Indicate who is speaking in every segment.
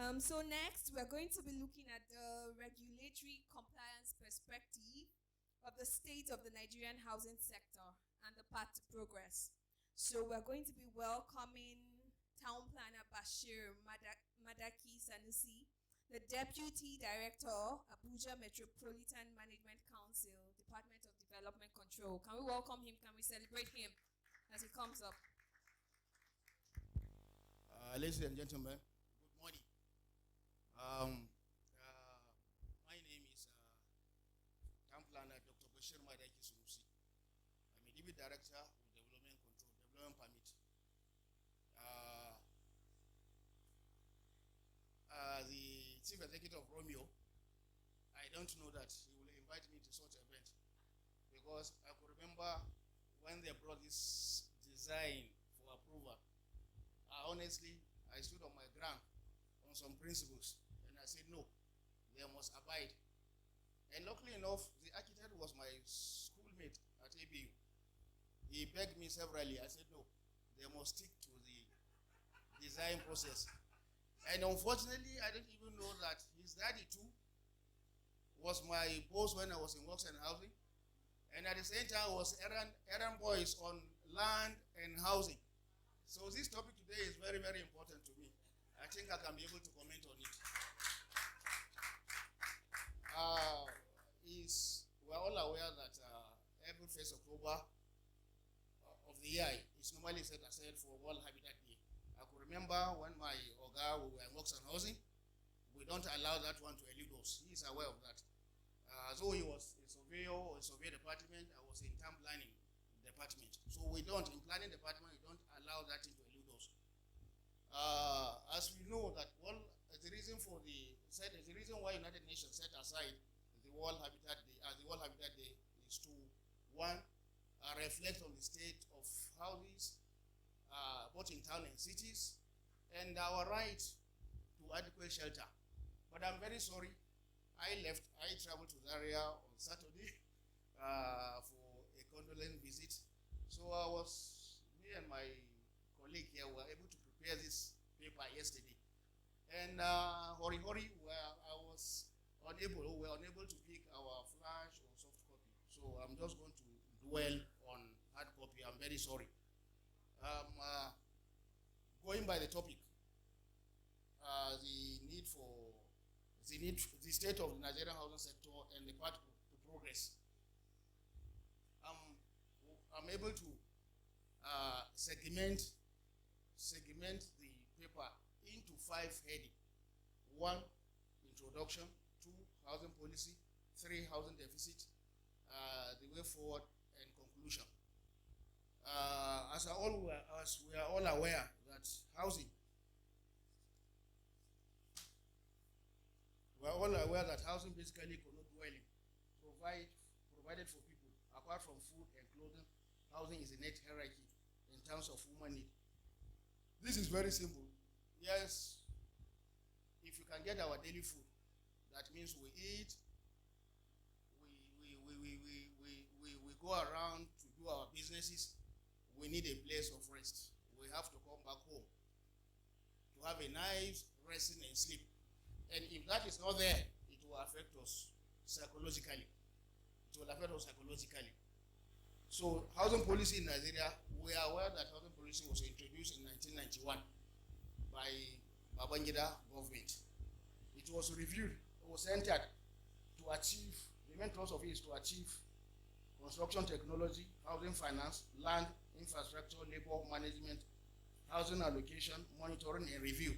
Speaker 1: So next, we're going to be looking at the regulatory compliance perspective of the state of the Nigerian housing sector and the path to progress. So we're going to be welcoming Town Planner Bashir Madaki Sanusi, the Deputy Director, Abuja Metropolitan Management Council, Department of Development Control. Can we welcome him? Can we celebrate him as he comes up?
Speaker 2: Ladies and gentlemen, good morning. My name is Town Planner Dr. Bashir Madaki Sanusi. I'm a Deputy Director of Development Control, Development Permit. The Chief Executive of Roomeo, I don't know that he will invite me to such an event, because I could remember when they brought this design for approval. Honestly, I stood on my ground on some principles, and I said no, they must abide. And luckily enough, the architect was my schoolmate at ABU. He begged me severally. I said no, they must stick to the design process. And unfortunately, I didn't even know that his daddy too was my boss when I was in Works and Housing, and at the same time was errand boys on land and housing. So this topic today is very, very important to me. I think I can be able to comment on it. We're all aware that every 1st October of the year is normally set aside for World Habitat Day. I could remember when my Oga, we were in Works and Housing, we don't allow that one to elude us. He is aware of that. So he was a surveyor or a survey department, I was in town planning department. So we don't, in planning department, we don't allow that thing to elude us. As we know that the reason why United Nations set aside the World Habitat Day, is to, one, reflect on the state of houses, both in town and cities, and our right to adequate shelter. But I'm very sorry, I traveled to Zaria on Saturday for a condolence visit. So me and my colleague here were able to prepare this paper yesterday. And we were unable to pick our flash or soft copy. So I'm just going to dwell on hard copy. I'm very sorry. Going by the topic, the state of the Nigerian housing sector and the path to progress. I'm able to segment the paper into 5 headings. 1, introduction. 2, housing policy. 3, housing deficit. The way forward, and conclusion. As we are all aware that housing basically cannot dwelling provided for people. Apart from food and clothing, housing is a net hierarchy in terms of human need. This is very simple. Yes, if you can get our daily food, that means we eat, we go around to do our businesses, we need a place of rest. We have to come back home to have a nice resting and sleep. And if that is not there, it will affect us psychologically. So housing policy in Nigeria, we are aware that housing policy was introduced in 1991 by Babangida government. It was reviewed, it was centered to achieve, the main thrust of it is to achieve construction technology, housing finance, land, infrastructure, labor management, housing allocation, monitoring and review.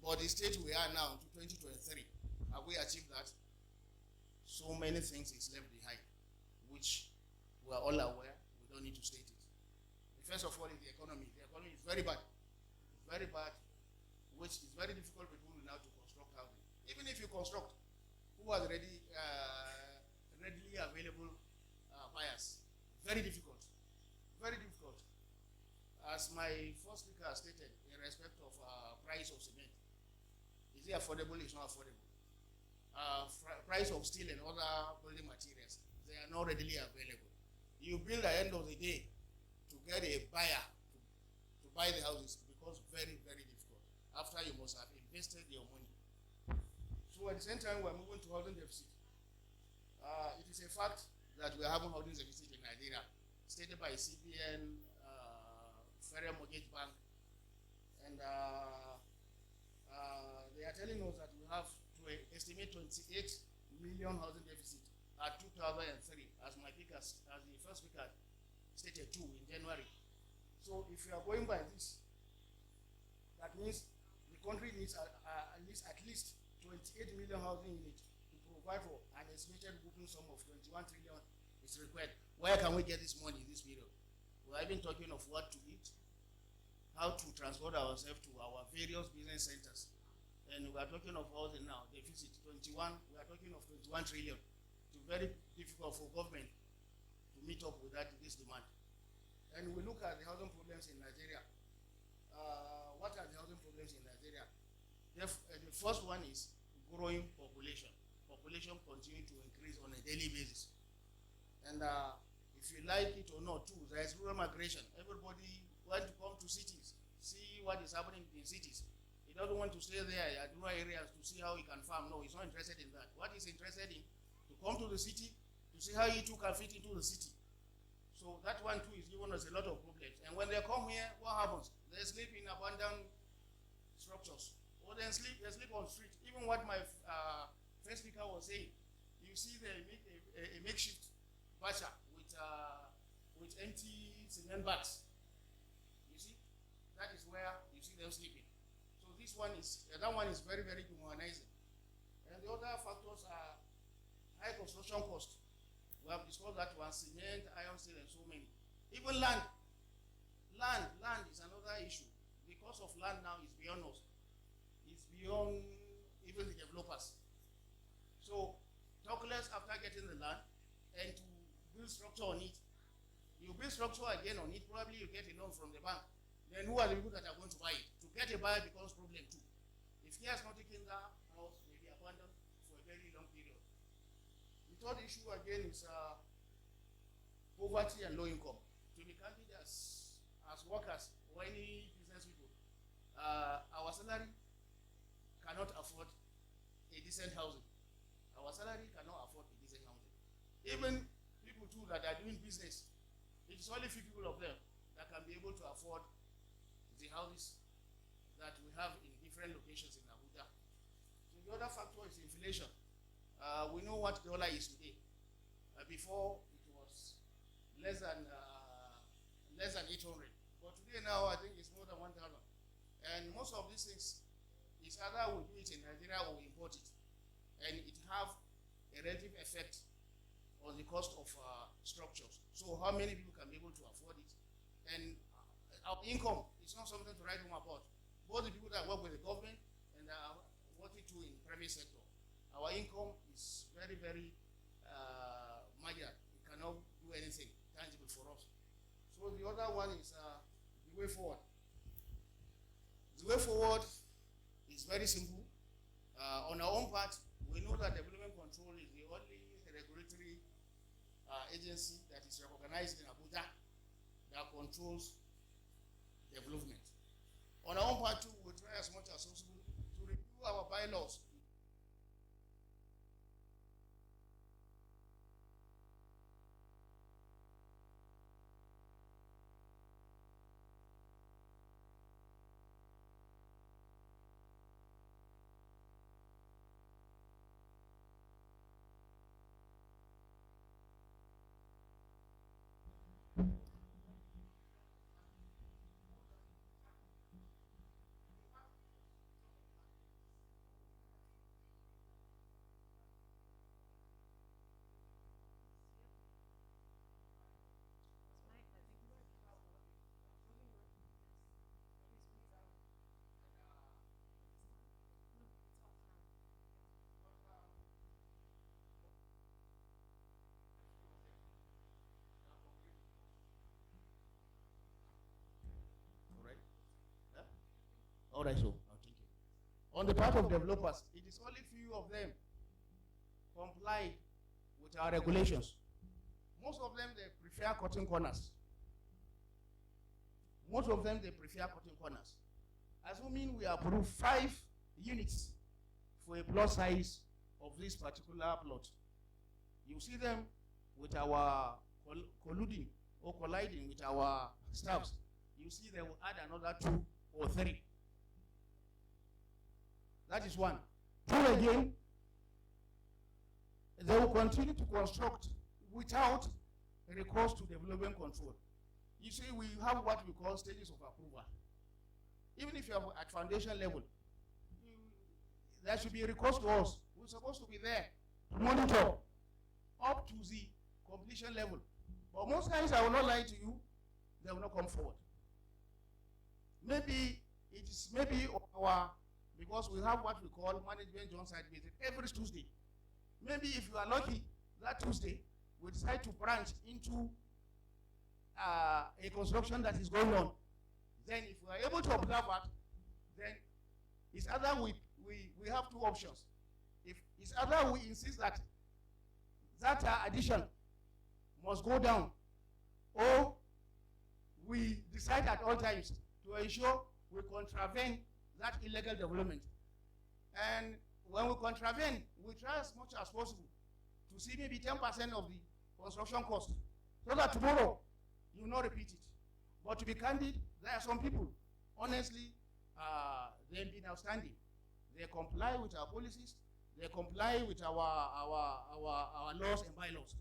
Speaker 2: But the state we are now to 2023, have we achieved that? So many things is left behind, which we are all aware. We don't need to state it. First of all, is the economy. The economy is very bad. It's very bad, which is very difficult for people now to construct housing. Even if you construct, who are readily available buyers? Very difficult. Very difficult. As my first speaker stated, in respect of price of cement, is it affordable? It's not affordable. Price of steel and other building materials, they are not readily available. You build at the end of the day to get a buyer to buy the houses, because very, very difficult. After you must have invested your money. So at the same time, we're moving to housing deficit. It is a fact that we are having housing deficit in Nigeria, stated by CBN, Federal Mortgage Bank, and they are telling us that we have to estimate 28 million housing deficit at 2003, as my speaker, as the first speaker stated too in January. So if you are going by this, that means the country needs at least 28 million housing units to provide for an estimated booking sum of 21 trillion is required. Where can we get this money in this period? We are even talking of what to eat, how to transport ourselves to our various business centers. And we are talking of housing now, deficit 21, we are talking of 21 trillion. It's very difficult for government to meet up with this demand. And we look at the housing problems in Nigeria. What are the housing problems in Nigeria? The first one is growing population. Population continues to increase on a daily basis. And if you like it or not too, there is rural migration. Everybody wants to come to cities, see what is happening in cities. He doesn't want to stay there at rural areas to see how he can farm. No, he's not interested in that. What he's interested in, to come to the city, to see how he too can fit into the city. So that one too is giving us a lot of problems. And when they come here, what happens? They sleep in abandoned structures. Or they sleep on street. Even what my first speaker was saying, you see they make a makeshift basha with empty cement bags. You see? That is where you see them sleeping. So this one is, that one is very, very dehumanizing. And the other factors are high construction cost. We have discussed that one, cement, iron, steel, and so many. Even land. Land is another issue. The cost of land now is beyond us. It's beyond even the developers. So, talk less after getting the land and to build structure on it. You build structure again on it, probably you get a loan from the bank. Then who are the people that are going to buy it? To get a buyer becomes problem too. If he has not taken that house, may be abandoned for a very long period. The third issue again is poverty and low income. To be candid as workers or any business people, our salary cannot afford a decent housing. Our salary cannot afford a decent housing. Even people too that are doing business, it is only few people of them that can be able to afford the houses that we have in different locations in Abuja. So the other factor is inflation. We know what dollar is today. Before it was less than 800, but today now I think it's more than 1,000. And most of these things is either we do it in Nigeria or we import it, and it have a relative effect on the cost of structures. So how many people can be able to afford it? And our income is not something to write home about. Both the people that work with the government and working too in private sector, our income is very, very marginal. It cannot do anything tangible for us. So the other one is the way forward. The way forward is very simple. On our own part, we know that development control is the only regulatory agency that is recognized in Abuja that controls development. On our own part too, we try as much as possible to review our bylaws. All right, so thank you. On the part of developers, it is only few of them comply with our regulations. Most of them, they prefer cutting corners. Most of them, they prefer cutting corners. Assuming we approve 5 units for a plot size of this particular plot. You see them with our colluding or colliding with our staffs. You see they will add another 2 or 3. That is one. 2 again, they will continue to construct without recourse to development control. You see, we have what we call stages of approval. Even if you are at foundation level, there should be a recourse to us. We're supposed to be there to monitor up to the completion level. But most times, I will not lie to you, they will not come forward. Maybe it is our, because we have what we call management joint site visit every Tuesday. Maybe if you are lucky, that Tuesday, we decide to branch into a construction that is going on. Then if we are able to observe that, then it's either we have 2 options. If it's either we insist that addition must go down, or we decide at all times to ensure we contravene that illegal development. And when we contravene, we try as much as possible to see maybe 10% of the construction cost, so that tomorrow you will not repeat it. But to be candid, there are some people, honestly, they've been outstanding. They comply with our policies. They comply with our laws and bylaws.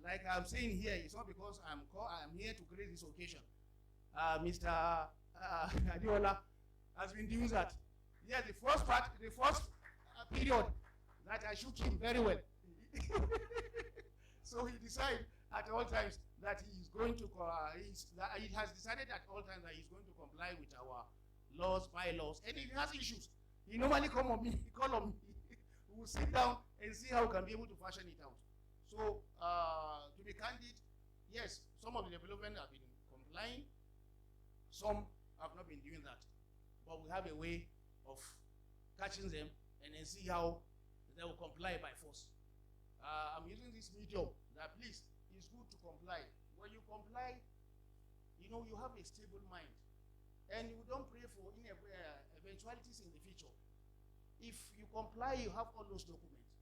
Speaker 2: Like I'm saying here, it's not because I'm here to grace this occasion. Mr. Adiola has been doing that. Yeah, the first period that I shook him very well. So he decided at all times that he is going to, he has decided at all times that he's going to comply with our laws, bylaws. And if he has issues, he normally call on me. We will sit down and see how we can be able to fashion it out. So, to be candid, yes, some of the development have been complying. Some have not been doing that. But we have a way of catching them and then see how they will comply by force. I'm using this medium that please, it's good to comply. When you comply, you know, you have a stable mind. And you don't pray for eventualities in the future. If you comply, you have all those documents.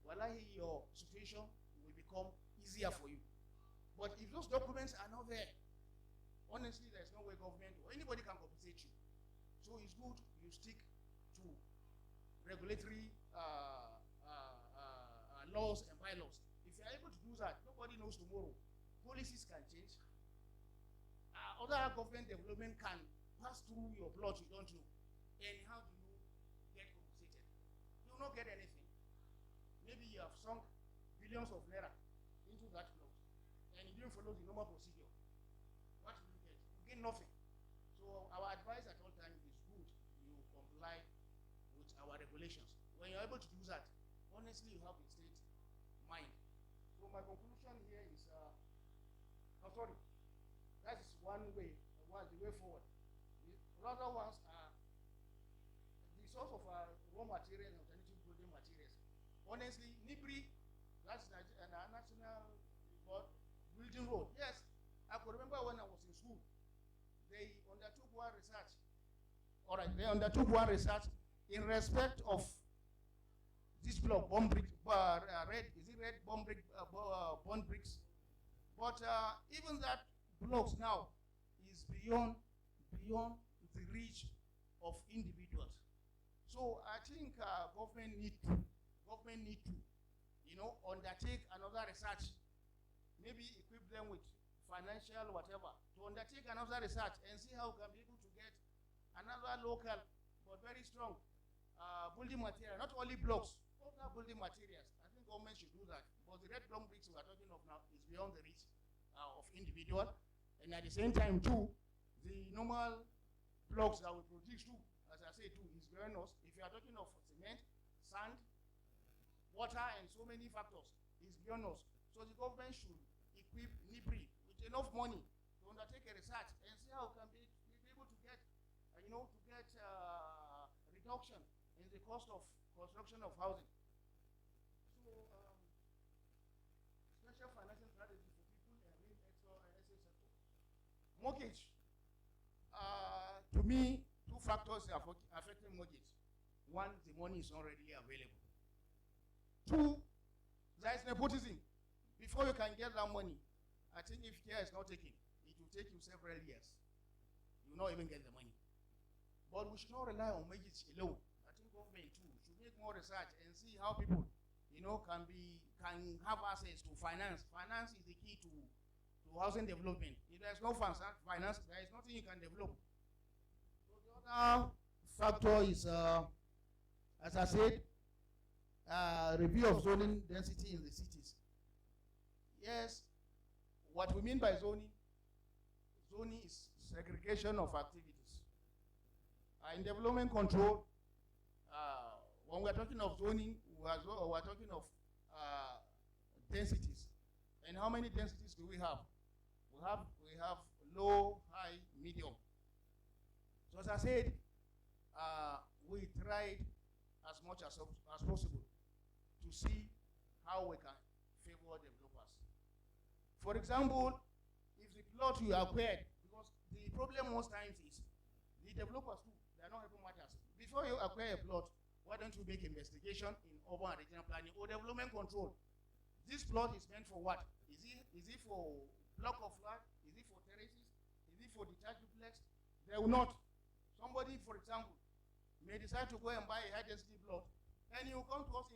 Speaker 2: Wallahi, your situation will become easier for you. But if those documents are not there, honestly, there's no way government or anybody can compensate you. So it's good you stick to regulatory laws and bylaws. If you're able to do that, nobody knows tomorrow. Policies can change. Other government development can pass through your plot you don't know. And how do you get compensated? You will not get anything. Maybe you have sunk billions of naira into that plot and you didn't follow the normal procedure. What will you get? You get nothing. So our advice at all times is good. You comply with our regulations. When you're able to do that, honestly, you have a state mind. So my conclusion here is, sorry, that is one way, the way forward. The other ones are the source of raw materials and alternative building materials. Honestly, NIBRI, that's a national building road. Yes, I could remember when I was in school, they undertook one research. All right, they undertook one research in respect of this block, bomb brick, red bomb brick, bond bricks. But even that blocks now is beyond the reach of individuals. So I think government need to, undertake another research. Maybe equip them with financial whatever to undertake another research and see how we can be able to get another local but very strong building material, not only blocks, other building materials. I think government should do that. But the red block bricks we are talking of now is beyond the reach of individual, and at the same time too, the normal blocks that we produce too, as I say too, is beyond us. If you are talking of cement, sand, water, and so many factors, is beyond us. So the government should equip NIBRI with enough money to undertake a research and see how can be able to get, reduction in the cost of construction of housing. So, special financing strategy for people and real SME sector. Mortgage, to me, 2 factors affecting mortgage. One, the money is not readily available. Two, there is nepotism. Before you can get that money, I think if care is not taken, it will take you several years. You will not even get the money. But we should not rely on mortgage alone. I think government too should make more research and see how people, can have access to finance. Finance is the key to housing development. If there's no finance, there is nothing you can develop. So the other factor is, as I said, review of zoning density in the cities. Yes, what we mean by zoning is segregation of activities. In development control, when we're talking of zoning, we're talking of densities. And how many densities do we have? We have low, high, medium. So as I said, we tried as much as possible to see how we can favor developers. For example, if the plot you acquired, because the problem most times is the developers too, they are not helping matters. Before you acquire a plot, why don't you make investigation in urban and regional planning or development control? This plot is meant for what? Is it for block of flat? Is it for terraces? Is it for detached duplex? They will not. Somebody, for example, may decide to go and buy a high density plot, and he will come to us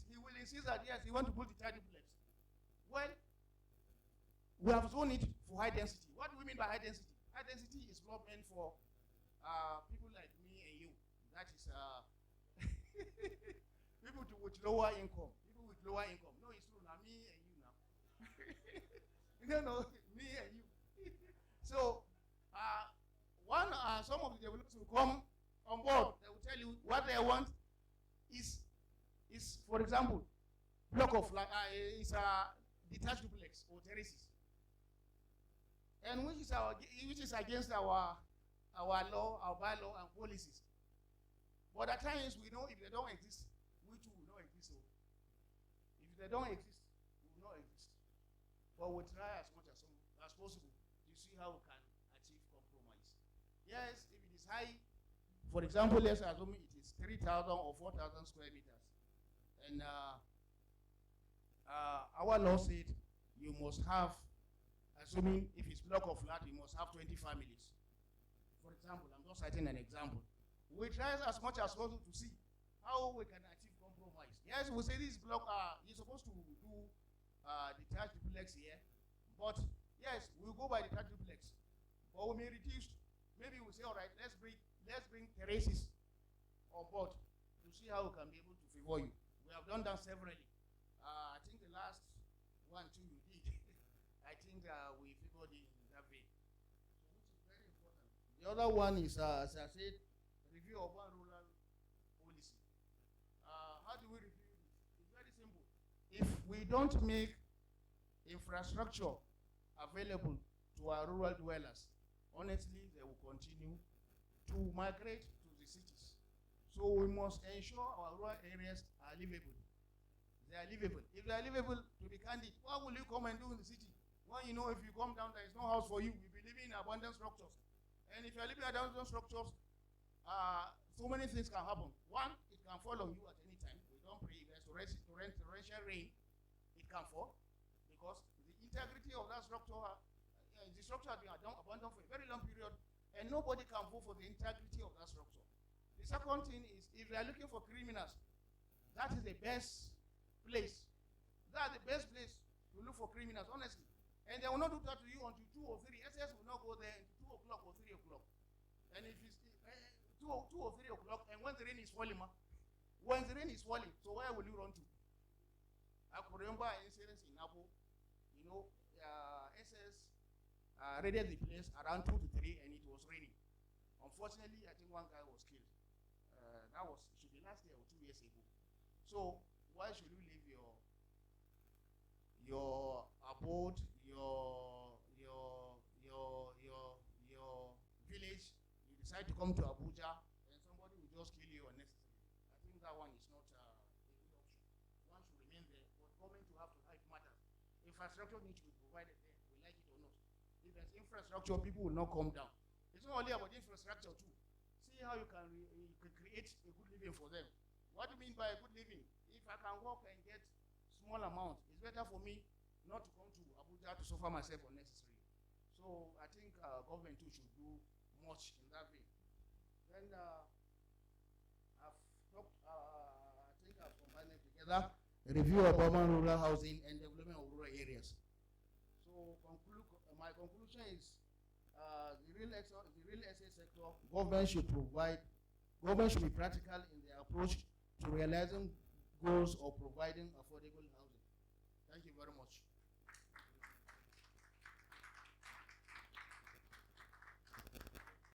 Speaker 2: he will insist that yes, he wants to put detached duplex. Well, we have zoned it for high density. What do we mean by high density? High density is not meant for people like me and you. That is people with lower income. People with lower income. No, it's true. Now me and you now. No, me and you. So some of the developers will come on board. They will tell you what they want is for example, block of is a detached duplex or terraces, and which is against our law, our bylaw, and policies. But at times we know if they don't exist, we too will not exist. So if they don't exist, we will not exist. But we try as much as possible to see how we can achieve compromise. Yes, if it is high, for example, let's assume it is 3,000 or 4,000 square meters, and our law said you must have, assuming if it's block of flat, you must have 20 families. For example, I'm just citing an example. We try as much as possible to see how we can achieve compromise. Yes, we say this block, you're supposed to do detached duplex here, but yes, we'll go by detached duplex, but we may reduce. Maybe we say, all right, let's bring terraces on board to see how we can be able to favor you. We have done that severally. I think the last one, two you did, I think we favored it in that way, so which is very important. The other one is, as I said, review of urban-rural policy. How do we review it? It's very simple. If we don't make infrastructure available to our rural dwellers, honestly, they will continue to migrate to the cities. So we must ensure our rural areas are livable. They are livable. If they are livable, to be candid, what will you come and do in the city? Well, you know, if you come down, there is no house for you. We believe in abundant structures. And if you are living in abundant structures, so many things can happen. One, it can fall on you at any time. We don't pray. If there's torrential rain, it can fall, because the integrity of that structure, the structure has been abandoned for a very long period, and nobody can vote for the integrity of that structure. The second thing is, if they are looking for criminals, that is the best place. That's the best place to look for criminals, honestly. And they will not do that to you until 2 or 3. SS will not go there until 2 o'clock or 3 o'clock. And if it's 2 or 3 o'clock, and when the rain is falling, so where will you run to? I could remember an incident in Abu, SS raided the place around 2 to 3, and it was raining. Unfortunately, I think one guy was killed. Should be last year or 2 years ago. So why should you leave your abode, your village? You decide to come to Abuja, and somebody will just kill you unnecessarily. I think that one is not a good option. One should remain there, but government will have to help matters. Infrastructure needs to be provided there, we like it or not. If there's infrastructure, people will not come down. It's not only about infrastructure too. See see how you can create a good living for them. What do you mean by a good living? If I can work and get small amount, it's better for me not to come to Abuja to suffer myself unnecessarily. So I think government too should do much in that way. Then I've talked, I think I've combined them together. A review of urban rural housing and development of rural areas. So my conclusion is the real estate sector, government should be practical in their approach to realizing goals of providing affordable housing. Thank you very much.